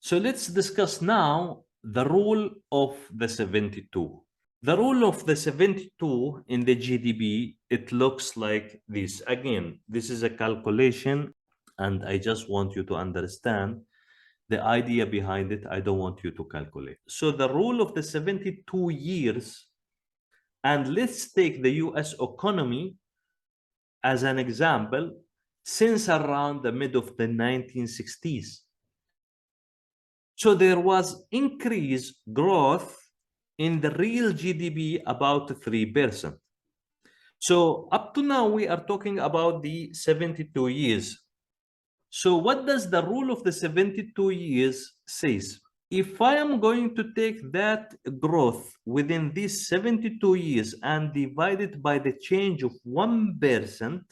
So let's discuss now the rule of the 72. The rule of the 72 in the GDP, it looks like this. Again, this is a calculation, and I just want you to understand the idea behind it. I don't want you to calculate. So the rule of the 72 years, and let's take the US economy as an example, since around the mid of the 1960s. So there was increased growth in the real GDP about 3%. So up to now, we are talking about the 72 years. So what does the rule of the 72 years says? If I am going to take that growth within these 72 years and divide it by the change of 1%,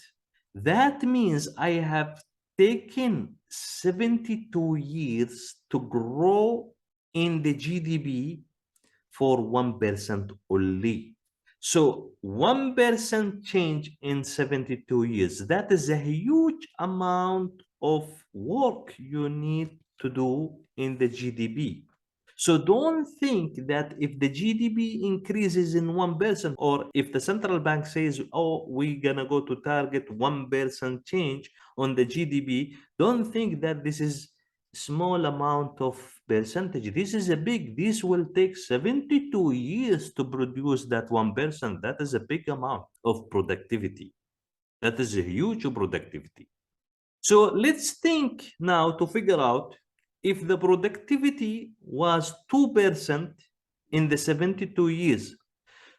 that means I have taken 72 years to grow in the GDP for 1% only. So 1% change in 72 years, that is a huge amount of work you need to do in the GDP. So don't think that if the GDP increases in 1%, or if the central bank says, oh, we're gonna go to target 1% change on the GDP, don't think that this is small amount of percentage. This is a big, this will take 72 years to produce that 1%. That is a big amount of productivity. That is a huge productivity. So let's think now to figure out if the productivity was 2% in the 72 years.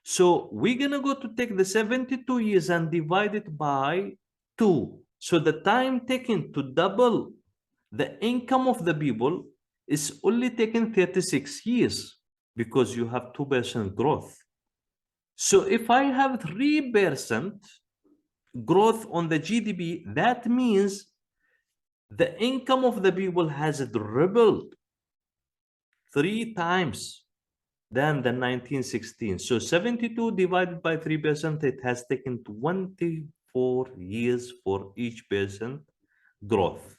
So we're gonna go to take the 72 years and divide it by 2. So the time taken to double the income of the people is only taken 36 years because you have 2% growth. So if I have 3% growth on the GDP, that means the income of the people has tripled 3 times than the 1916. So 72 divided by 3%, it has taken 24 years for each person growth.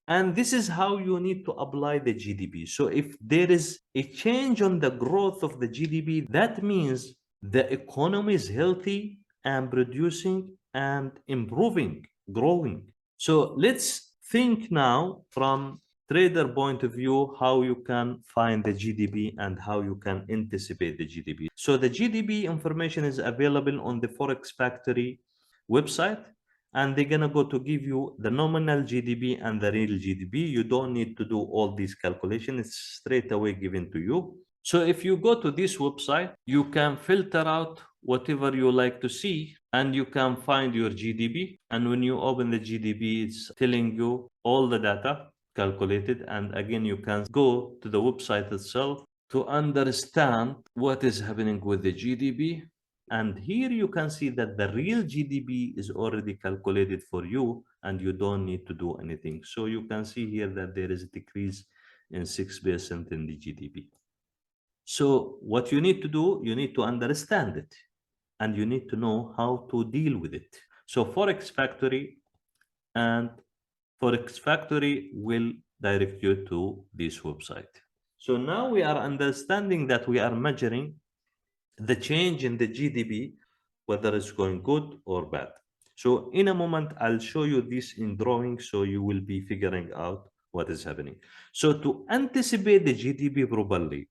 And this is how you need to apply the GDP. So if there is a change on the growth of the GDP, that means the economy is healthy and producing and improving, growing. So let's think now from trader point of view, how you can find the GDP and how you can anticipate the GDP. So the GDP information is available on the Forex Factory website, and they're gonna go to give you the nominal GDP and the real GDP. You don't need to do all these calculations. It's straight away given to you. So if you go to this website, you can filter out whatever you like to see, and you can find your GDP. And when you open the GDP, it's telling you all the data calculated. And again, you can go to the website itself to understand what is happening with the GDP. And here you can see that the real GDP is already calculated for you, and you don't need to do anything. So you can see here that there is a decrease in 6% in the GDP. So what you need to do, you need to understand it, and you need to know how to deal with it. So Forex Factory will direct you to this website. So now we are understanding that we are measuring the change in the GDP, whether it's going good or bad. So in a moment, I'll show you this in drawing, so you will be figuring out what is happening. So to anticipate the GDP properly,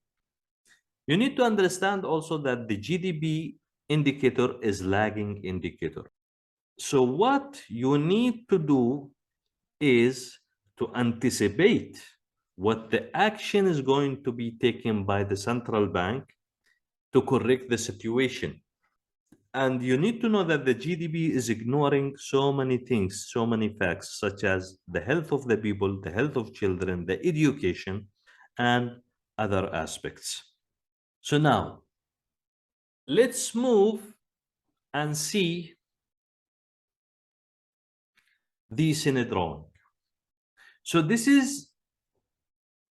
you need to understand also that the GDP indicator is lagging indicator. So what you need to do is to anticipate what the action is going to be taken by the central bank to correct the situation. And you need to know that the GDP is ignoring so many things, so many facts, such as the health of the people, the health of children, the education, and other aspects. So now, let's move and see this in a drawing. So this is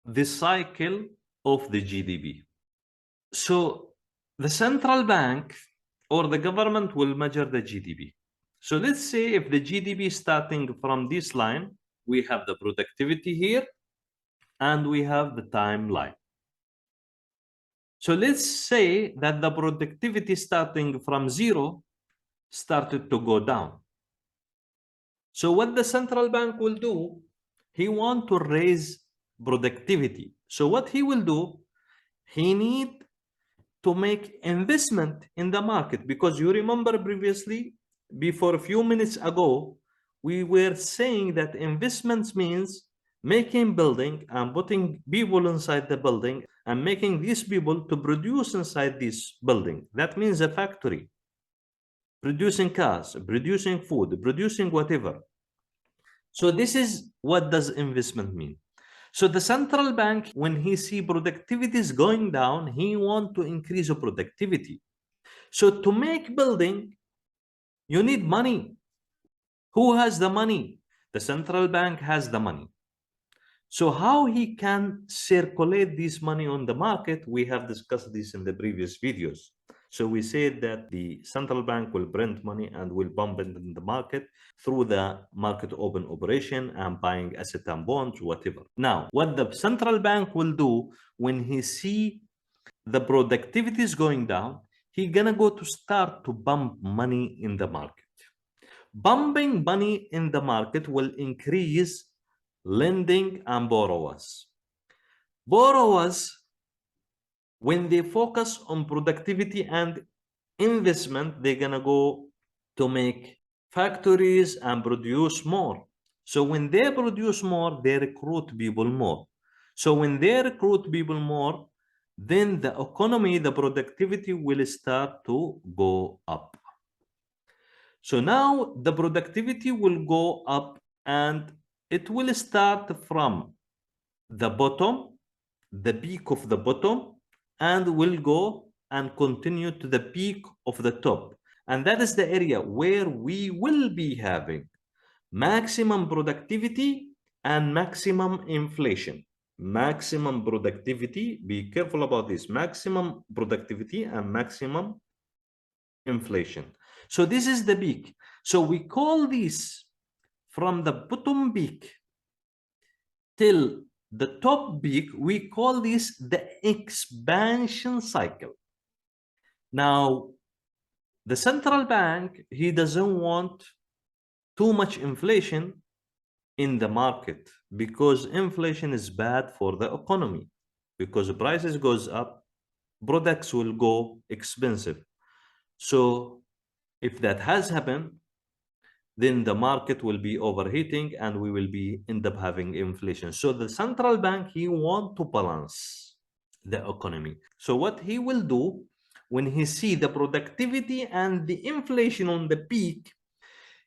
the cycle of the GDP. So the central bank or the government will measure the GDP. So let's say if the GDP starting from this line, we have the productivity here, and we have the timeline. So let's say that the productivity starting from 0 started to go down. So what the central bank will do, he want to raise productivity. So what he will do, he need to make investment in the market, because you remember previously, before a few minutes ago, we were saying that investments means making building and putting people inside the building and making these people to produce inside this building. That means a factory, producing cars, producing food, producing whatever. So this is what does investment mean. So the central bank, when he see productivity is going down, he want to increase the productivity. So to make building, you need money. Who has the money? The central bank has the money. So how he can circulate this money on the market, we have discussed this in the previous videos. So we said that the central bank will print money and will pump it in the market through the market open operation and buying asset and bonds, whatever. Now, what the central bank will do when he see the productivity is going down, he gonna go to start to pump money in the market. Pumping money in the market will increase lending and borrowers. Borrowers, when they focus on productivity and investment, they're gonna go to make factories and produce more. So when they produce more, they recruit people more. So when they recruit people more, then the economy, the productivity will start to go up. So now the productivity will go up and it will start from the bottom, the peak of the bottom, and will go and continue to the peak of the top. And that is the area where we will be having maximum productivity and maximum inflation. Maximum productivity, be careful about this, maximum productivity and maximum inflation. So this is the peak. So we call this from the bottom peak till the top peak, we call this the expansion cycle. Now, the central bank, he doesn't want too much inflation in the market, because inflation is bad for the economy, because the prices goes up, products will go expensive. So if that has happened, then the market will be overheating and we will be end up having inflation. So the central bank, he want to balance the economy. So what he will do, when he see the productivity and the inflation on the peak,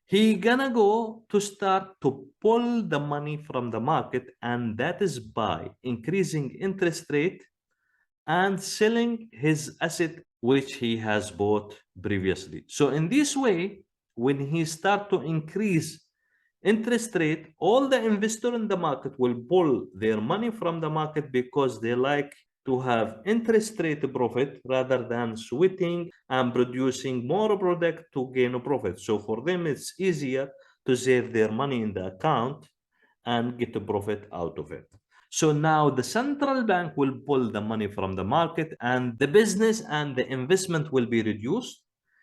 he gonna go to start to pull the money from the market, and that is by increasing interest rate and selling his asset which he has bought previously. So in this way, when he start to increase interest rate, all the investor in the market will pull their money from the market, because they like to have interest rate profit rather than sweating and producing more product to gain a profit. So for them, it's easier to save their money in the account and get a profit out of it. So now the central bank will pull the money from the market and the business and the investment will be reduced.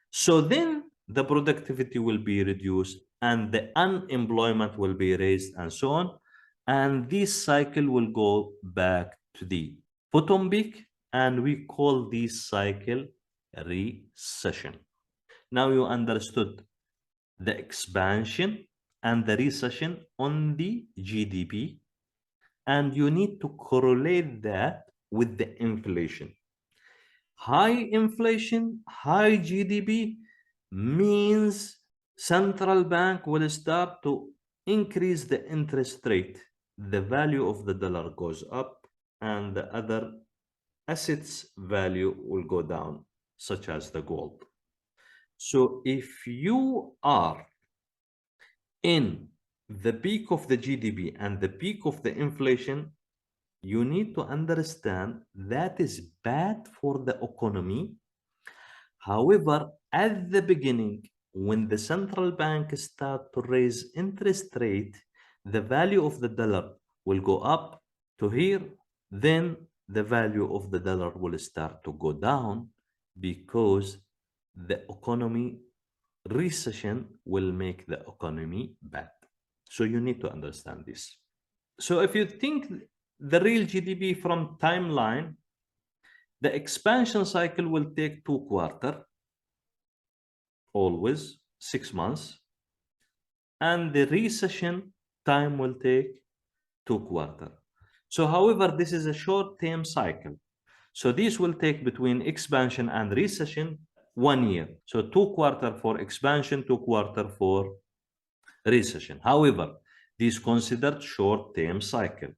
So then the productivity will be reduced and the unemployment will be raised and so on. And this cycle will go back to the bottom peak, and we call this cycle recession. Now you understood the expansion and the recession on the GDP, and you need to correlate that with the inflation. High inflation, high GDP means central bank will start to increase the interest rate. The value of the dollar goes up and the other assets value will go down, such as the gold. So if you are in the peak of the GDP and the peak of the inflation, you need to understand that is bad for the economy. However, at the beginning, when the central bank start to raise interest rate, the value of the dollar will go up to here, then the value of the dollar will start to go down because the economy recession will make the economy bad. So you need to understand this. So if you think the real GDP from timeline, the expansion cycle will take 2 quarters, always 6 months, and the recession time will take 2 quarters. So however, this is a short-term cycle. So this will take between expansion and recession 1 year. So 2 quarters for expansion, 2 quarters for recession. However, this is considered short-term cycle.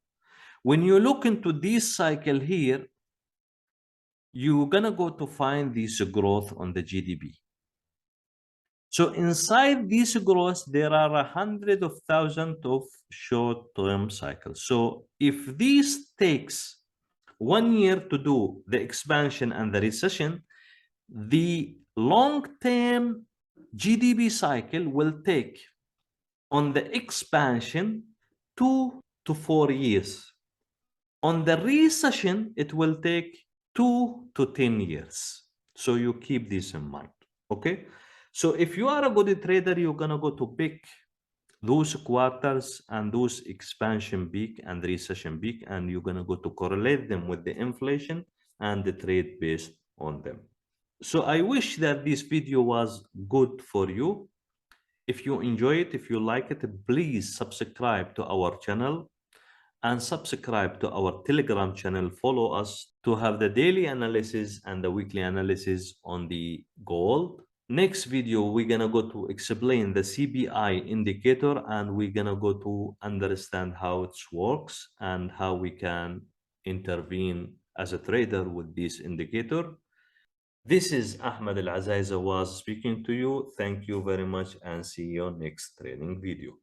When you look into this cycle here, you're gonna go to find this growth on the GDP. So inside this growth, there are 100,000 of short-term cycles. So if this takes 1 year to do the expansion and the recession, the long-term GDP cycle will take on the expansion 2 to 4 years. On the recession, it will take 2 to 10 years. So you keep this in mind. Okay. So if you are a good trader, you're gonna go to pick those quarters and those expansion peak and recession peak, and you're gonna go to correlate them with the inflation and the trade based on them. So I wish that this video was good for you. If you enjoy it, if you like it, please subscribe to our channel and subscribe to our Telegram channel. Follow us to have the daily analysis and the weekly analysis on the gold. Next video, we're gonna go to explain the CPI indicator, and we're gonna go to understand how it works and how we can intervene as a trader with this indicator. This is Ahmed Al Azaiza was speaking to you. Thank you very much and see you next training video.